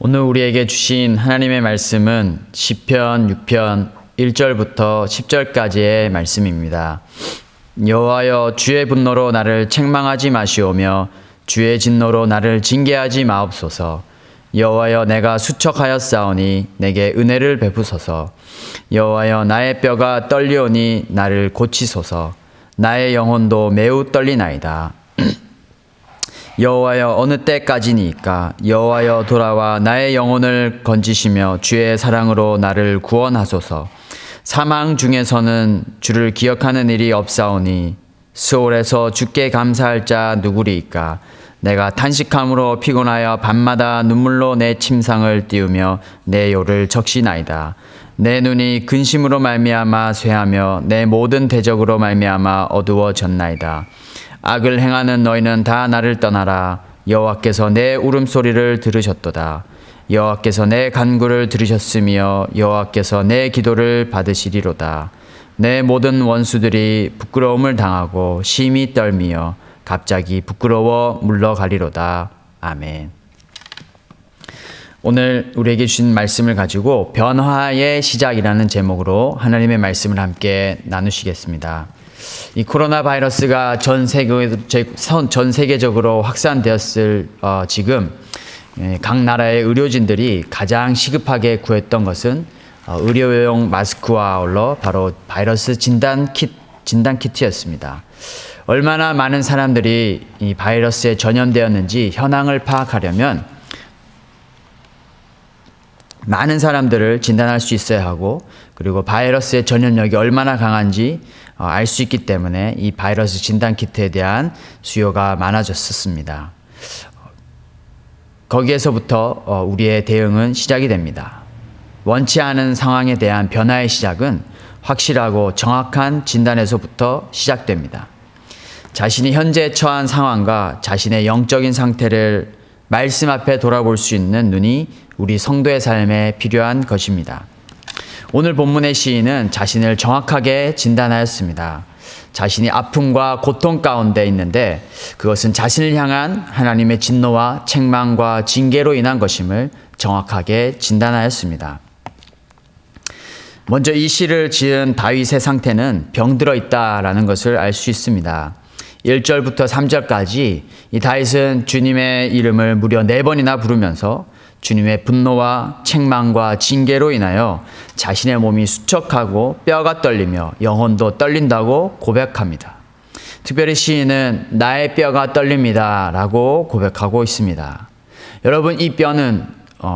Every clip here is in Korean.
오늘 우리에게 주신 하나님의 말씀은 시편 6편 1절부터 10절까지의 말씀입니다. 여호와여, 주의 분노로 나를 책망하지 마시오며 주의 진노로 나를 징계하지 마옵소서. 여호와여, 내가 수척하였사오니 내게 은혜를 베푸소서. 여호와여, 나의 뼈가 떨리오니 나를 고치소서. 나의 영혼도 매우 떨리나이다. 여호와여, 어느 때까지니까? 여호와여, 돌아와 나의 영혼을 건지시며 주의 사랑으로 나를 구원하소서. 사망 중에서는 주를 기억하는 일이 없사오니 스올에서 주께 감사할 자 누구리이까? 내가 탄식함으로 피곤하여 밤마다 눈물로 내 침상을 띄우며 내 요를 적시나이다. 내 눈이 근심으로 말미암아 쇠하며 내 모든 대적으로 말미암아 어두워졌나이다. 악을 행하는 너희는 다 나를 떠나라. 여호와께서 내 울음소리를 들으셨도다. 여호와께서 내 간구를 들으셨으며 여호와께서 내 기도를 받으시리로다. 내 모든 원수들이 부끄러움을 당하고 심히 떨미어 갑자기 부끄러워 물러가리로다. 아멘. 오늘 우리에게 주신 말씀을 가지고 변화의 시작이라는 제목으로 하나님의 말씀을 함께 나누시겠습니다. 이 코로나 바이러스가 전 세계적으로 확산되었을 지금 각 나라의 의료진들이 가장 시급하게 구했던 것은 의료용 마스크와 아울러 바로 바이러스 진단 키트였습니다. 얼마나 많은 사람들이 이 바이러스에 전염되었는지 현황을 파악하려면 많은 사람들을 진단할 수 있어야 하고, 그리고 바이러스의 전염력이 얼마나 강한지 알 수 있기 때문에 이 바이러스 진단 키트에 대한 수요가 많아졌었습니다. 거기에서부터 우리의 대응은 시작이 됩니다. 원치 않은 상황에 대한 변화의 시작은 확실하고 정확한 진단에서부터 시작됩니다. 자신이 현재 처한 상황과 자신의 영적인 상태를 말씀 앞에 돌아볼 수 있는 눈이 우리 성도의 삶에 필요한 것입니다. 오늘 본문의 시인은 자신을 정확하게 진단하였습니다. 자신이 아픔과 고통 가운데 있는데 그것은 자신을 향한 하나님의 진노와 책망과 징계로 인한 것임을 정확하게 진단하였습니다. 먼저 이 시를 지은 다윗의 상태는 병들어 있다라는 것을 알 수 있습니다. 1절부터 3절까지 이 다윗은 주님의 이름을 무려 4번이나 부르면서 주님의 분노와 책망과 징계로 인하여 자신의 몸이 수척하고 뼈가 떨리며 영혼도 떨린다고 고백합니다. 특별히 시인은 나의 뼈가 떨립니다 라고 고백하고 있습니다. 여러분, 이 뼈는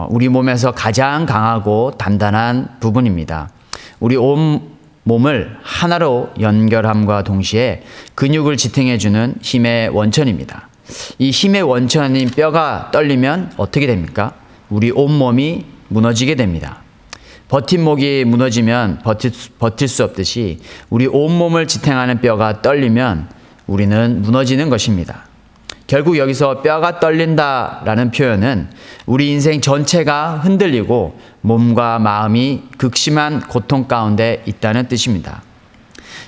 우리 몸에서 가장 강하고 단단한 부분입니다. 우리 온 몸을 하나로 연결함과 동시에 근육을 지탱해주는 힘의 원천입니다. 이 힘의 원천인 뼈가 떨리면 어떻게 됩니까? 우리 온몸이 무너지게 됩니다. 버팀목이 무너지면 버틸 수 없듯이 우리 온몸을 지탱하는 뼈가 떨리면 우리는 무너지는 것입니다. 결국 여기서 뼈가 떨린다라는 표현은 우리 인생 전체가 흔들리고 몸과 마음이 극심한 고통 가운데 있다는 뜻입니다.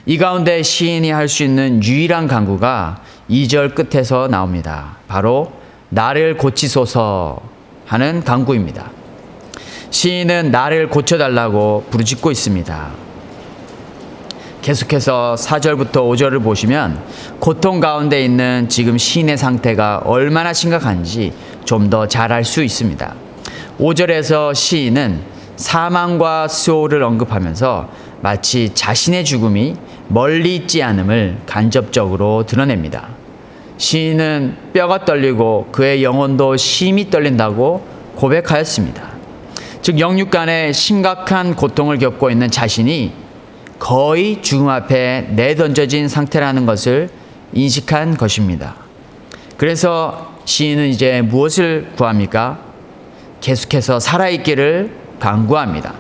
이 가운데 시인이 할 수 있는 유일한 간구가 2절 끝에서 나옵니다. 바로 나를 고치소서 하는 간구입니다. 시인은 나를 고쳐달라고 부르짖고 있습니다. 계속해서 4절부터 5절을 보시면 고통 가운데 있는 지금 시인의 상태가 얼마나 심각한지 좀 더 잘 알 수 있습니다. 5절에서 시인은 사망과 수호를 언급하면서 마치 자신의 죽음이 멀리 있지 않음을 간접적으로 드러냅니다. 시인은 뼈가 떨리고 그의 영혼도 심히 떨린다고 고백하였습니다. 즉, 영육간에 심각한 고통을 겪고 있는 자신이 거의 죽음 앞에 내던져진 상태라는 것을 인식한 것입니다. 그래서 시인은 이제 무엇을 구합니까? 계속해서 살아있기를 간구합니다.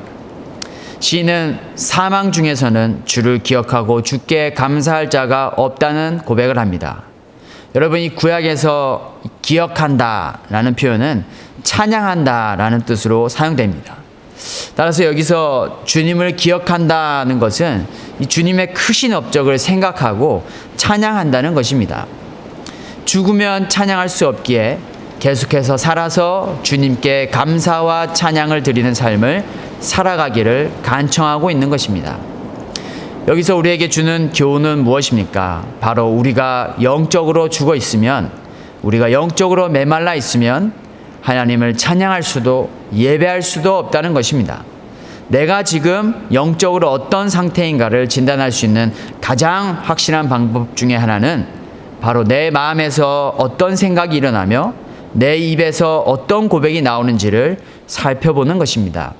시인은 사망 중에서는 주를 기억하고 주께 감사할 자가 없다는 고백을 합니다. 여러분, 이 구약에서 기억한다라는 표현은 찬양한다라는 뜻으로 사용됩니다. 따라서 여기서 주님을 기억한다는 것은 이 주님의 크신 업적을 생각하고 찬양한다는 것입니다. 죽으면 찬양할 수 없기에 계속해서 살아서 주님께 감사와 찬양을 드리는 삶을 살아가기를 간청하고 있는 것입니다. 여기서 우리에게 주는 교훈은 무엇입니까? 바로 우리가 영적으로 죽어 있으면, 우리가 영적으로 메말라 있으면 하나님을 찬양할 수도 예배할 수도 없다는 것입니다. 내가 지금 영적으로 어떤 상태인가를 진단할 수 있는 가장 확실한 방법 중에 하나는 바로 내 마음에서 어떤 생각이 일어나며 내 입에서 어떤 고백이 나오는지를 살펴보는 것입니다.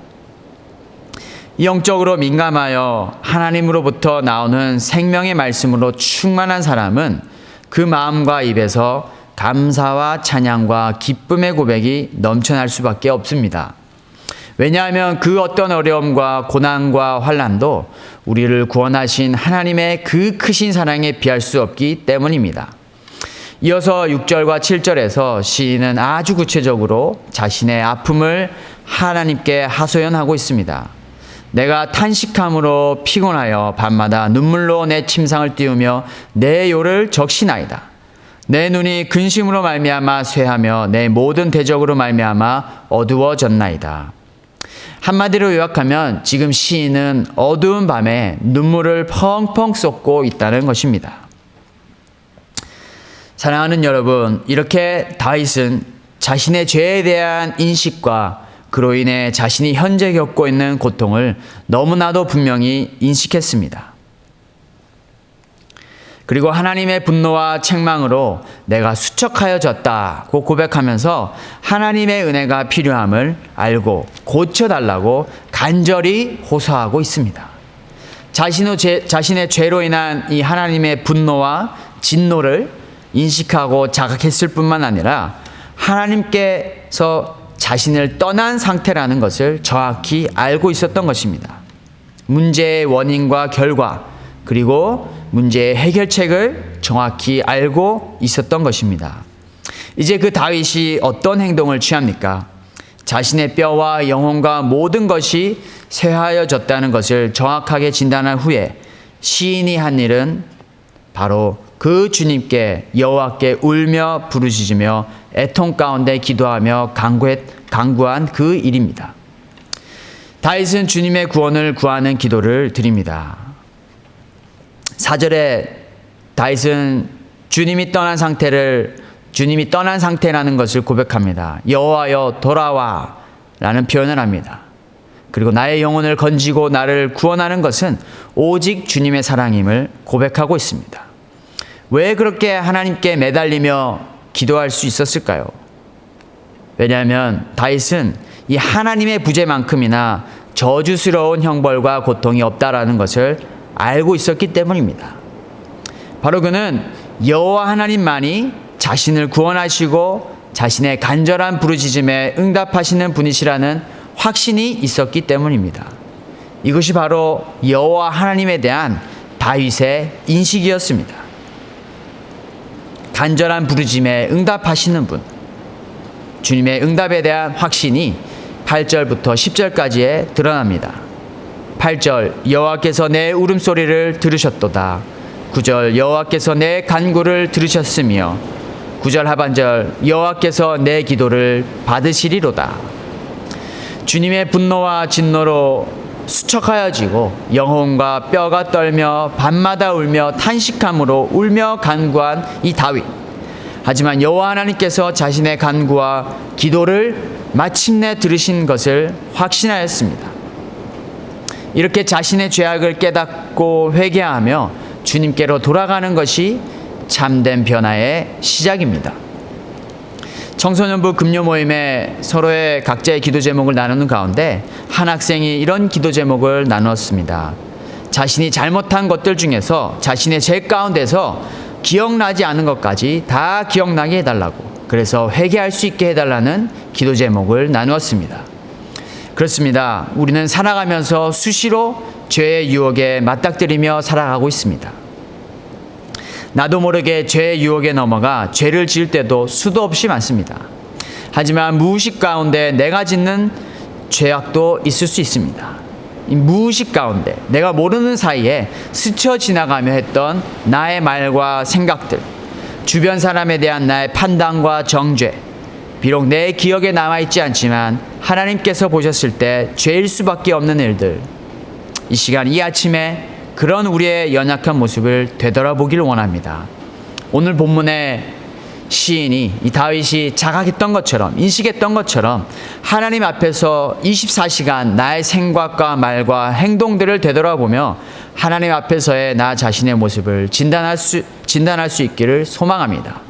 영적으로 민감하여 하나님으로부터 나오는 생명의 말씀으로 충만한 사람은 그 마음과 입에서 감사와 찬양과 기쁨의 고백이 넘쳐날 수밖에 없습니다. 왜냐하면 그 어떤 어려움과 고난과 환난도 우리를 구원하신 하나님의 그 크신 사랑에 비할 수 없기 때문입니다. 이어서 6절과 7절에서 시인은 아주 구체적으로 자신의 아픔을 하나님께 하소연하고 있습니다. 내가 탄식함으로 피곤하여 밤마다 눈물로 내 침상을 띄우며 내 요를 적시나이다. 내 눈이 근심으로 말미암아 쇠하며 내 모든 대적으로 말미암아 어두워졌나이다. 한마디로 요약하면 지금 시인은 어두운 밤에 눈물을 펑펑 쏟고 있다는 것입니다. 사랑하는 여러분, 이렇게 다윗은 자신의 죄에 대한 인식과 그로 인해 자신이 현재 겪고 있는 고통을 너무나도 분명히 인식했습니다. 그리고 하나님의 분노와 책망으로 내가 수척하여졌다고 고백하면서 하나님의 은혜가 필요함을 알고 고쳐달라고 간절히 호소하고 있습니다. 자신의 죄로 인한 이 하나님의 분노와 진노를 인식하고 자각했을 뿐만 아니라 하나님께서 자신을 떠난 상태라는 것을 정확히 알고 있었던 것입니다. 문제의 원인과 결과, 그리고 문제의 해결책을 정확히 알고 있었던 것입니다. 이제 그 다윗이 어떤 행동을 취합니까? 자신의 뼈와 영혼과 모든 것이 쇠하여졌다는 것을 정확하게 진단한 후에 시인이 한 일은 바로 그 주님께 여호와께 울며 부르짖으며 애통 가운데 기도하며 간구한 그 일입니다. 다윗은 주님의 구원을 구하는 기도를 드립니다. 4절에 다윗은 주님이 떠난 상태라는 것을 고백합니다. 여호와여 돌아와 라는 표현을 합니다. 그리고 나의 영혼을 건지고 나를 구원하는 것은 오직 주님의 사랑임을 고백하고 있습니다. 왜 그렇게 하나님께 매달리며 기도할 수 있었을까요? 왜냐하면 다윗은 이 하나님의 부재만큼이나 저주스러운 형벌과 고통이 없다라는 것을 알고 있었기 때문입니다. 바로 그는 여호와 하나님만이 자신을 구원하시고 자신의 간절한 부르짖음에 응답하시는 분이시라는 확신이 있었기 때문입니다. 이것이 바로 여호와 하나님에 대한 다윗의 인식이었습니다. 간절한 부르짖음에 응답하시는 분, 주님의 응답에 대한 확신이 8절부터 10절까지에 드러납니다. 8절 여호와께서 내 울음소리를 들으셨도다. 9절 여호와께서 내 간구를 들으셨으며 9절 하반절 여호와께서 내 기도를 받으시리로다. 주님의 분노와 진노로 수척하여지고 영혼과 뼈가 떨며 밤마다 울며 탄식함으로 울며 간구한 이 다윗. 하지만 여호와 하나님께서 자신의 간구와 기도를 마침내 들으신 것을 확신하였습니다. 이렇게 자신의 죄악을 깨닫고 회개하며 주님께로 돌아가는 것이 참된 변화의 시작입니다. 청소년부 금요 모임에 서로의 각자의 기도 제목을 나누는 가운데 한 학생이 이런 기도 제목을 나누었습니다. 자신이 잘못한 것들 중에서 자신의 죄 가운데서 기억나지 않은 것까지 다 기억나게 해달라고, 그래서 회개할 수 있게 해달라는 기도 제목을 나누었습니다. 그렇습니다. 우리는 살아가면서 수시로 죄의 유혹에 맞닥뜨리며 살아가고 있습니다. 나도 모르게 죄의 유혹에 넘어가 죄를 지을 때도 수도 없이 많습니다. 하지만 무의식 가운데 내가 짓는 죄악도 있을 수 있습니다. 이 무의식 가운데 내가 모르는 사이에 스쳐 지나가며 했던 나의 말과 생각들, 주변 사람에 대한 나의 판단과 정죄, 비록 내 기억에 남아있지 않지만 하나님께서 보셨을 때 죄일 수밖에 없는 일들, 이 시간 이 아침에 그런 우리의 연약한 모습을 되돌아보기를 원합니다. 오늘 본문에 시인이 이 다윗이 자각했던 것처럼, 인식했던 것처럼 하나님 앞에서 24시간 나의 생각과 말과 행동들을 되돌아보며 하나님 앞에서의 나 자신의 모습을 진단할 수 있기를 소망합니다.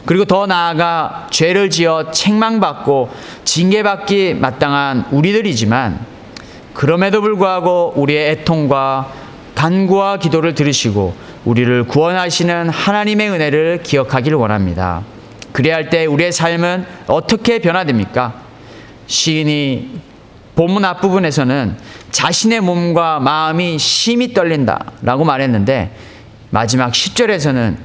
그리고 더 나아가 죄를 지어 책망받고 징계받기 마땅한 우리들이지만 그럼에도 불구하고 우리의 애통과 간구와 기도를 들으시고 우리를 구원하시는 하나님의 은혜를 기억하기를 원합니다. 그래야 할 때 우리의 삶은 어떻게 변화됩니까? 시인이 본문 앞부분에서는 자신의 몸과 마음이 심히 떨린다라고 말했는데 마지막 10절에서는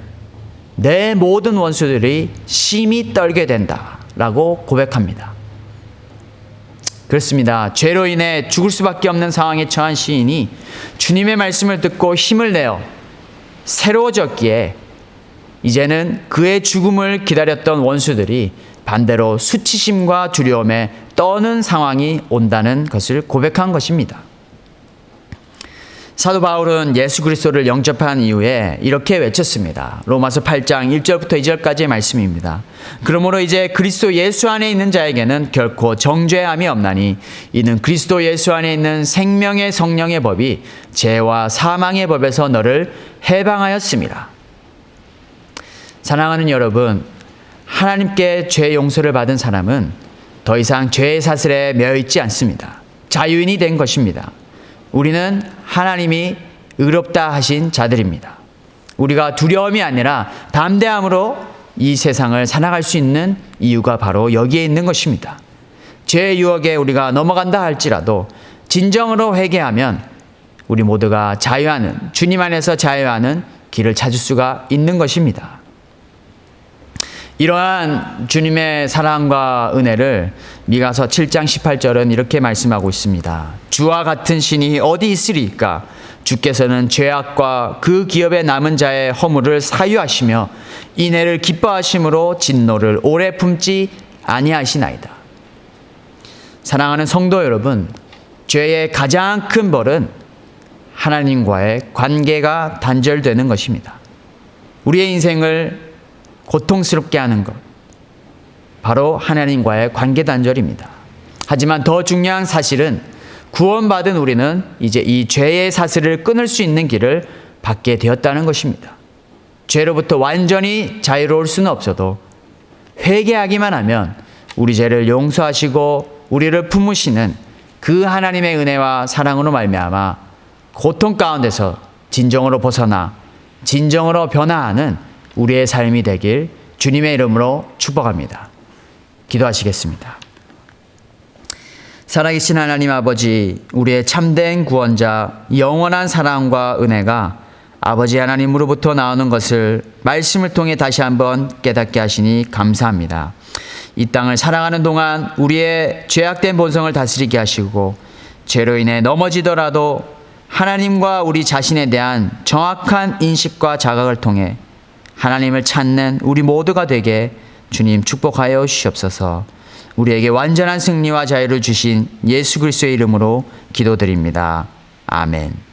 내 모든 원수들이 심히 떨게 된다라고 고백합니다. 그렇습니다. 죄로 인해 죽을 수밖에 없는 상황에 처한 시인이 주님의 말씀을 듣고 힘을 내어 새로워졌기에 이제는 그의 죽음을 기다렸던 원수들이 반대로 수치심과 두려움에 떠는 상황이 온다는 것을 고백한 것입니다. 사도 바울은 예수 그리스도를 영접한 이후에 이렇게 외쳤습니다. 로마서 8장 1절부터 2절까지의 말씀입니다. 그러므로 이제 그리스도 예수 안에 있는 자에게는 결코 정죄함이 없나니 이는 그리스도 예수 안에 있는 생명의 성령의 법이 죄와 사망의 법에서 너를 해방하였습니다. 사랑하는 여러분, 하나님께 죄 용서를 받은 사람은 더 이상 죄의 사슬에 매여 있지 않습니다. 자유인이 된 것입니다. 우리는 하나님이 의롭다 하신 자들입니다. 우리가 두려움이 아니라 담대함으로 이 세상을 살아갈 수 있는 이유가 바로 여기에 있는 것입니다. 죄의 유혹에 우리가 넘어간다 할지라도 진정으로 회개하면 우리 모두가 자유하는, 주님 안에서 자유하는 길을 찾을 수가 있는 것입니다. 이러한 주님의 사랑과 은혜를 미가서 7장 18절은 이렇게 말씀하고 있습니다. 주와 같은 신이 어디 있으리까? 주께서는 죄악과 그 기업에 남은 자의 허물을 사유하시며 인애를 기뻐하심으로 진노를 오래 품지 아니하시나이다. 사랑하는 성도 여러분, 죄의 가장 큰 벌은 하나님과의 관계가 단절되는 것입니다. 우리의 인생을 고통스럽게 하는 것, 바로 하나님과의 관계 단절입니다. 하지만 더 중요한 사실은 구원받은 우리는 이제 이 죄의 사슬을 끊을 수 있는 길을 받게 되었다는 것입니다. 죄로부터 완전히 자유로울 수는 없어도 회개하기만 하면 우리 죄를 용서하시고 우리를 품으시는 그 하나님의 은혜와 사랑으로 말미암아 고통 가운데서 진정으로 벗어나 진정으로 변화하는 우리의 삶이 되길 주님의 이름으로 축복합니다. 기도하시겠습니다. 살아계신 하나님 아버지, 우리의 참된 구원자, 영원한 사랑과 은혜가 아버지 하나님으로부터 나오는 것을 말씀을 통해 다시 한번 깨닫게 하시니 감사합니다. 이 땅을 살아가는 동안 우리의 죄악된 본성을 다스리게 하시고 죄로 인해 넘어지더라도 하나님과 우리 자신에 대한 정확한 인식과 자각을 통해 하나님을 찾는 우리 모두가 되게 주님 축복하여 주시옵소서. 우리에게 완전한 승리와 자유를 주신 예수 그리스도의 이름으로 기도드립니다. 아멘.